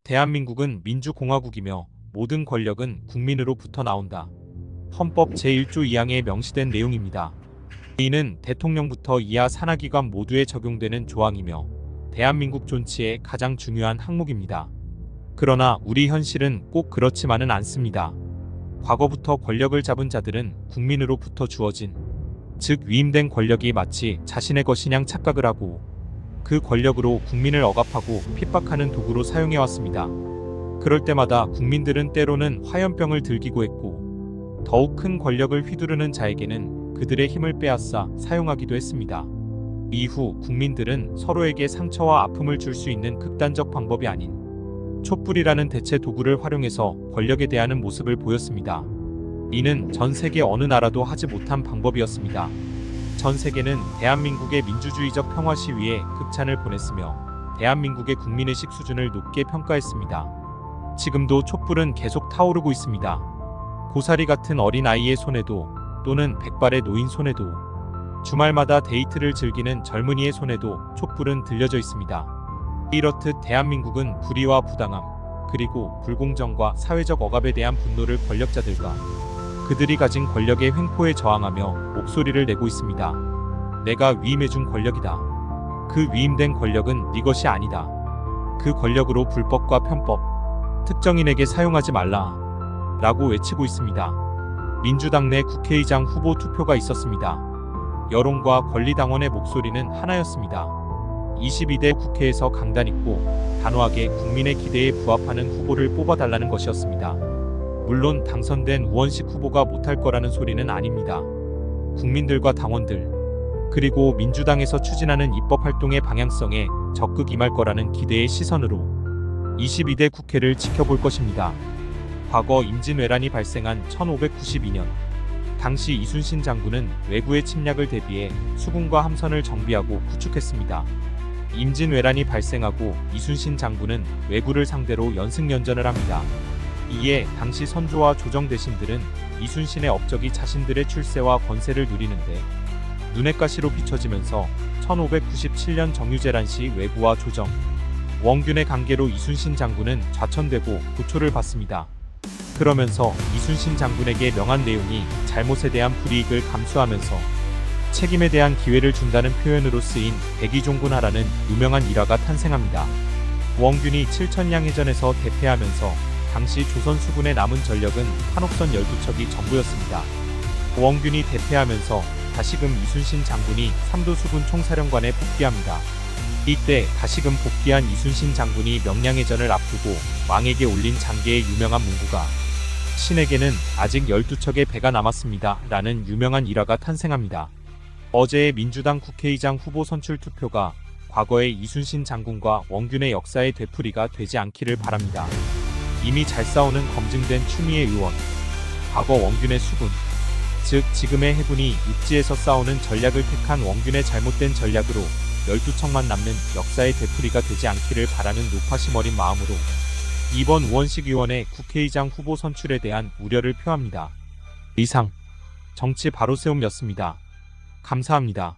대한민국은 민주공화국이며 모든 권력은 국민으로부터 나온다. 헌법 제1조 2항에 명시된 내용입니다. 이는 대통령부터 이하 산하기관 모두에 적용되는 조항이며 대한민국 존치의 가장 중요한 항목입니다. 그러나 우리 현실은 꼭 그렇지만은 않습니다. 과거부터 권력을 잡은 자들은 국민으로부터 주어진, 즉 위임된 권력이 마치 자신의 것이냥 착각을 하고 그 권력으로 국민을 억압하고 핍박하는 도구로 사용해왔습니다. 그럴 때마다 국민들은 때로는 화염병을 들기고 했고 더욱 큰 권력을 휘두르는 자에게는 그들의 힘을 빼앗아 사용하기도 했습니다. 이후 국민들은 서로에게 상처와 아픔을 줄 수 있는 극단적 방법이 아닌 촛불이라는 대체 도구를 활용해서 권력에 대하는 모습을 보였습니다. 이는 전 세계 어느 나라도 하지 못한 방법이었습니다. 전 세계는 대한민국의 민주주의적 평화 시위에 극찬을 보냈으며 대한민국의 국민의식 수준을 높게 평가했습니다. 지금도 촛불은 계속 타오르고 있습니다. 고사리 같은 어린 아이의 손에도 또는 백발의 노인 손에도 주말마다 데이트를 즐기는 젊은이의 손에도 촛불은 들려져 있습니다. 이렇듯 대한민국은 불의와 부당함, 그리고 불공정과 사회적 억압에 대한 분노를 권력자들과 그들이 가진 권력의 횡포에 저항하며 목소리를 내고 있습니다. 내가 위임해준 권력이다. 그 위임된 권력은 네 것이 아니다. 그 권력으로 불법과 편법, 특정인에게 사용하지 말라. 라고 외치고 있습니다. 민주당 내 국회의장 후보 투표가 있었습니다. 여론과 권리당원의 목소리는 하나였습니다. 22대 국회에서 강단 있고 단호하게 국민의 기대에 부합하는 후보를 뽑아달라는 것이었습니다. 물론 당선된 우원식 후보가 못할 거라는 소리는 아닙니다. 국민들과 당원들, 그리고 민주당에서 추진하는 입법활동의 방향성에 적극 임할 거라는 기대의 시선으로 22대 국회를 지켜볼 것입니다. 과거 임진왜란이 발생한 1592년, 당시 이순신 장군은 외구의 침략을 대비해 수군과 함선을 정비하고 구축했습니다. 임진왜란이 발생하고 이순신 장군은 왜구를 상대로 연승연전을 합니다. 이에 당시 선조와 조정 대신들은 이순신의 업적이 자신들의 출세와 권세를 누리는데 눈의 가시로 비춰지면서 1597년 정유재란 시 왜구와 조정, 원균의 관계로 이순신 장군은 좌천되고 고초를 받습니다. 그러면서 이순신 장군에게 명한 내용이 잘못에 대한 불이익을 감수하면서 책임에 대한 기회를 준다는 표현으로 쓰인 백의종군하라는 유명한 일화가 탄생합니다. 원균이 7천량해전에서 대패하면서 당시 조선 수군의 남은 전력은 한옥선 12척이 전부였습니다. 원균이 대패하면서 다시금 이순신 장군이 삼도 수군 총사령관에 복귀합니다. 이때 다시금 복귀한 이순신 장군이 명량해전을 앞두고 왕에게 올린 장계의 유명한 문구가 신에게는 아직 12척의 배가 남았습니다. 라는 유명한 일화가 탄생합니다. 어제의 민주당 국회의장 후보 선출 투표가 과거의 이순신 장군과 원균의 역사의 되풀이가 되지 않기를 바랍니다. 이미 잘 싸우는 검증된 추미애 의원, 과거 원균의 수군, 즉 지금의 해군이 육지에서 싸우는 전략을 택한 원균의 잘못된 전략으로 12척만 남는 역사의 되풀이가 되지 않기를 바라는 노파심 어린 마음으로 이번 우원식 의원의 국회의장 후보 선출에 대한 우려를 표합니다. 이상 정치 바로세움이었습니다. 감사합니다.